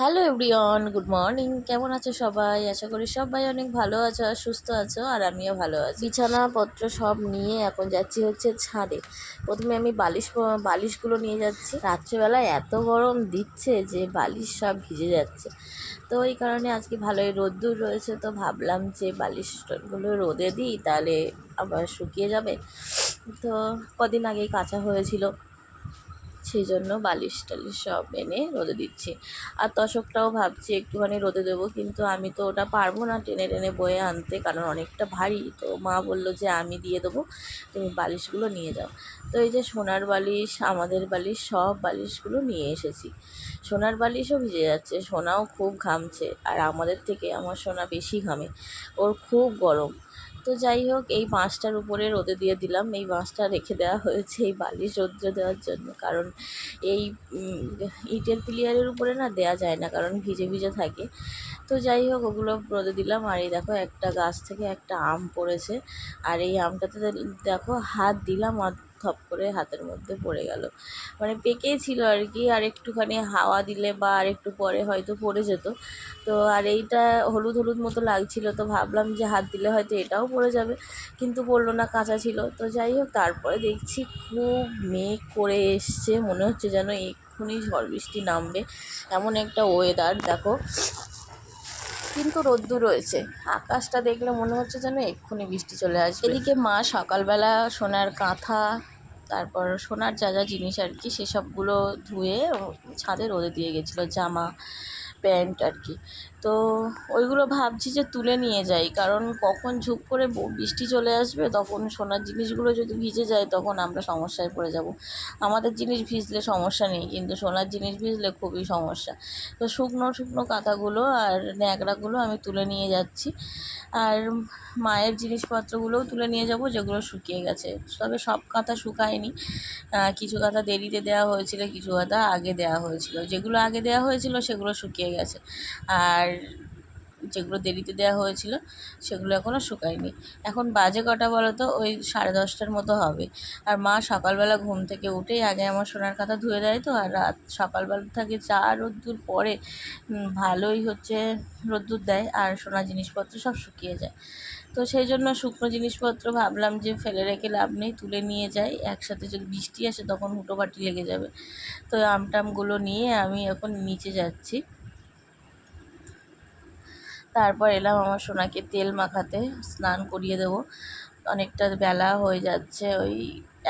Hello everyone, good morning. কেমন আছো সবাই? আশা করি সবাই অনেক ভালো আছো আর সুস্থ আছো, আর আমিও ভালো আছি। বিছানাপত্র সব নিয়ে এখন যাচ্ছি হচ্ছে ছাদে। প্রথমে আমি বালিশগুলো নিয়ে যাচ্ছি। রাত্রেবেলা এত গরম দিচ্ছে যে বালিশ সব ভিজে যাচ্ছে, তো এই কারণে আজকে ভালোই রোদ্দুর রয়েছে, তো ভাবলাম যে বালিশগুলো রোদে দিই, তাহলে আবার শুকিয়ে যাবে। তো কদিন আগেই কাঁচা হয়েছিল, সেই জন্য বালিশ টালিশ সব এনে রোদে দিচ্ছি। আর তোশকটাও ভাবছি একটুখানি রোদে দেবো, কিন্তু আমি তো ওটা পারবো না টেনে টেনে বয়ে আনতে, কারণ অনেকটা ভারী। তো মা বললো যে আমি দিয়ে দেবো, তুমি বালিশগুলো নিয়ে যাও। তো এই যে সোনার বালিশ, আমাদের বালিশ, সব বালিশগুলো নিয়ে এসেছি। সোনার বালিশও ভিজে যাচ্ছে, সোনাও খুব ঘামছে, আর আমাদের থেকে আমার সোনা বেশি ঘামে, ওর খুব গরম। তো যাই হোক, এই বাঁশটার উপরে রোদে দিয়ে দিলাম। এই বাঁশটা রেখে দেওয়া হয়েছে এই বালিশ রোদ্রে দেওয়ার জন্য, কারণ এই ইটের পিলিয়ারের উপরে না দেয়া যায় না, কারণ ভিজে ভিজে থাকে। তো যাই হোক, ওগুলো রোদে দিলাম। আর এই দেখো, একটা গাছ থেকে একটা আম পড়েছে, আর এই আমটাতে দেখো হাত দিলাম আর থপ করে হাতের মধ্যে পড়ে গেল। মানে পেকেই ছিল আর কি, আর একটুখানি হাওয়া দিলে বা আর একটু পরে হয়তো পড়ে যেত। তো আর এইটা হলুদ হলুদ মতো লাগছিল, তো ভাবলাম যে হাত দিলে হয়তো এটাও পড়ে যাবে, কিন্তু পড়লো না, কাঁচা ছিল। তো যাই হোক, তারপরে দেখছি খুব মেঘ করে এসছে, মনে হচ্ছে যেন এক্ষুনি ঝড় বৃষ্টি নামবে, এমন একটা ওয়েদার দেখো। কিন্তু রোদ্দুর রয়েছে, আকাশটা দেখলে মনে হচ্ছে যেন এক্ষুনি বৃষ্টি চলে আসবে। এদিকে মা সকালবেলা সোনার কাঁথা, তারপর সোনার যা যা জিনিস আর কি, সেসবগুলো ধুয়ে ছাদে রোদে দিয়ে গেছিলো, জামা প্যান্ট আর কি। তো ওইগুলো ভাবছি যে তুলে নিয়ে যাই, কারণ কখন ঝুপ করে বৃষ্টি চলে আসবে, তখন সোনার জিনিসগুলো যদি ভিজে যায় তখন আমরা সমস্যায় পড়ে যাব। আমাদের জিনিস ভিজলে সমস্যা নেই, কিন্তু সোনার জিনিস ভিজলে খুবই সমস্যা। তো শুকনো শুকনো কাঁথাগুলো আর ন্যাকড়াগুলো আমি তুলে নিয়ে যাচ্ছি, আর মায়ের জিনিসপত্রগুলোও তুলে নিয়ে যাব যেগুলো শুকিয়ে গেছে। তবে সব কাঁথা শুকায়নি, কিছু কাঁথা দেরিতে দেওয়া হয়েছিল, কিছু কাঁথা আগে দেওয়া হয়েছিল। যেগুলো আগে দেওয়া হয়েছিল সেগুলো শুকিয়ে গেছে, আর যেগুলো দেরিতে দেওয়া হয়েছিল সেগুলো এখনও শুকায়নি। এখন বাজে কটা বলো তো? ওই 10:30টার মতো হবে। আর মা সকালবেলা ঘুম থেকে উঠেই আগে আমার সোনার কাঁথা ধুয়ে দেয়, তো আর রাত সকালবেলা থেকে যা রোদ্দুর পরে ভালোই হচ্ছে রোদ্দুর দেয়, আর সোনার জিনিসপত্র সব শুকিয়ে যায়। তো সেই জন্য শুকনো জিনিসপত্র ভাবলাম যে ফেলে রেখে লাভ নেই, তুলে নিয়ে যাই, একসাথে যদি বৃষ্টি আসে তখন হুটোপাটি লেগে যাবে। তো আমটামগুলো নিয়ে আমি এখন নিচে যাচ্ছি। তারপর এলাম আমার সোনাকে তেল মাখাতে, স্নান করিয়ে দেবো। অনেকটা বেলা হয়ে যাচ্ছে, ওই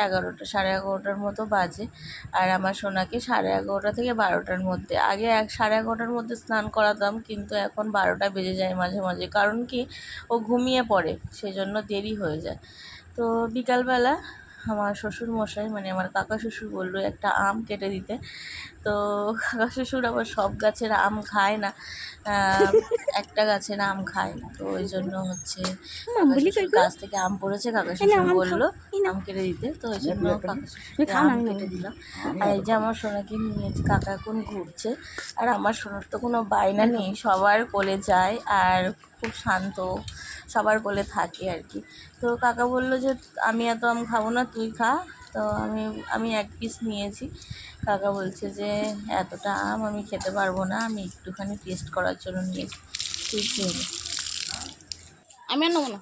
11টা 11:30টার মতো বাজে। আর আমার সোনাকে 11:30 থেকে 12টার মধ্যে, আগে 11:30টার মধ্যে স্নান করাতাম, কিন্তু এখন 12টা বেজে যায় মাঝে মাঝে, কারণ কি ও ঘুমিয়ে পড়ে, সেজন্য দেরি হয়ে যায়। তো বিকালবেলা আমার শ্বশুরমশাই, মানে আমার কাকা শ্বশুর, বললো একটা আম কেটে দিতে। তো কাকা শ্বশুর আবার সব গাছের আম খায় না, একটা গাছের আম খায়, তো ওই জন্য হচ্ছে কাকা শ্বশুর গাছ থেকে আম পড়েছে, কাকা শ্বশুর বললো আম কেটে দিতে, তো ওই জন্য কাকা শ্বশুরকে আম কেটে দিলাম। আর এই যে আমার সোনাকে নিয়ে কাকা এখন ঘুরছে, আর আমার সোনার তো কোনো বায়না নেই, সবার কোলে যায় আর খুব শান্ত, সবার কোলে থাকে আর কি। তো কাকা বললো যে আমি এত আম খাবো না, তুই খা। তো আমি এক পিস নিয়েছি। কাকা বলছে যে এতটা আম আমি খেতে পারবো না, আমি একটুখানি টেস্ট করার জন্য নিয়েছি, তুই খেয়ে নে। আমি আর নেবো না।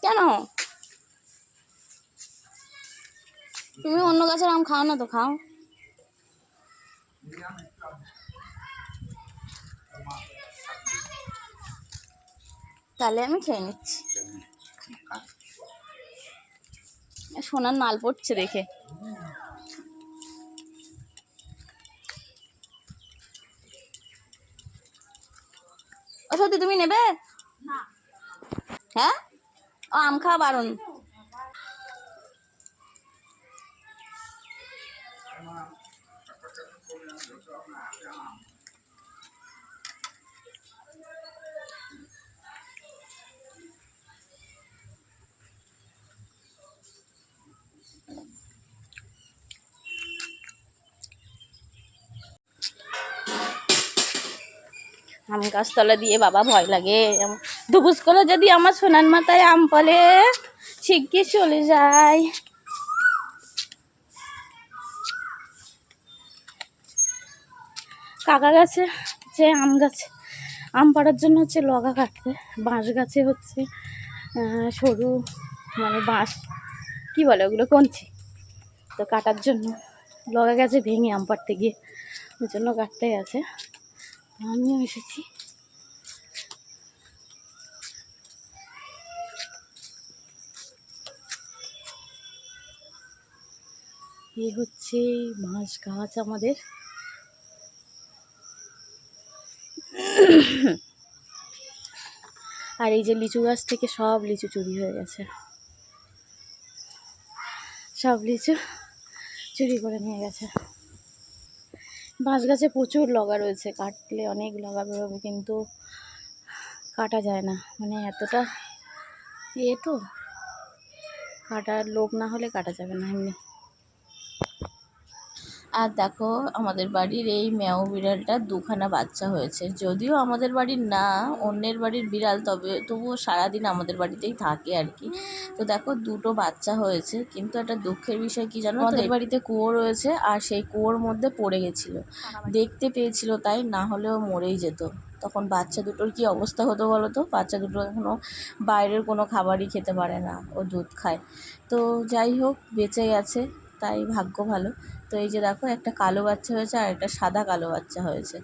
কেন? তুমি অন্য গাছের আম খাও না তো? খাও। তাহলে আমি খেয়ে নিচ্ছি। সোনার নাল পড়ছে দেখে। ও সত্যি তুমি নেবে? হ্যাঁ, ও আম খাওয়া বারণ। আম গাছতলা দিয়ে বাবা ভয় লাগে, ধুবুস করে যদি আমার সোনার মাথায় আম ফলে শিগগির চলে যায়। কাকা গাছে যে আম গাছে আম পাড়ার জন্য হচ্ছে লগা কাটতে, বাঁশ গাছে হচ্ছে সরু মানে বাঁশ কী বলে ওগুলো, কঞ্চি, তো কাটার জন্য লগা গেছে ভেঙে আম পাড়তে গিয়ে, ওই জন্য কাটতে গেছে। আমিও এসেছি। এই হচ্ছে বাঁশ গাছ আমাদের। আর এই যে লিচু গাছ থেকে সব লিচু চুরি হয়ে গেছে, সব লিচু চুরি করে নিয়ে গেছে। বাঁশ গাছে প্রচুর লগা রয়েছে, কাটলে অনেক লগা বেরোবে, কিন্তু কাটা যায় না, মানে এতটা তো কাটার লোক না হলে কাটা যাবে না এমনি। আর দেখো আমাদের বাড়ির এই ম্যাও বিড়ালটা দুখানা বাচ্চা হয়েছে, যদিও আমাদের বাড়ির না, অন্যের বাড়ির বিড়াল, তবুও সারাদিন আমাদের বাড়িতেই থাকে আর কি। তো দেখো দুটো বাচ্চা হয়েছে, কিন্তু একটা দুঃখের বিষয় কি জানো, আমাদের বাড়িতে কুয়ো রয়েছে, আর সেই কুয়োর মধ্যে পড়ে গেছিলো, দেখতে পেয়েছিল তাই, না হলেও মরেই যেত। তখন বাচ্চা দুটোর কি অবস্থা হতো বলো তো। বাচ্চা দুটো এখনও বাইরের কোনো খাবারই খেতে পারে না, ও দুধ খায়। তো যাই হোক বেঁচে গেছে, তাই ভাগ্য ভালো। তো এই যে দেখো একটা কালো বাচ্চা হয়েছে আর একটা সাদা কালো বাচ্চা হয়েছে।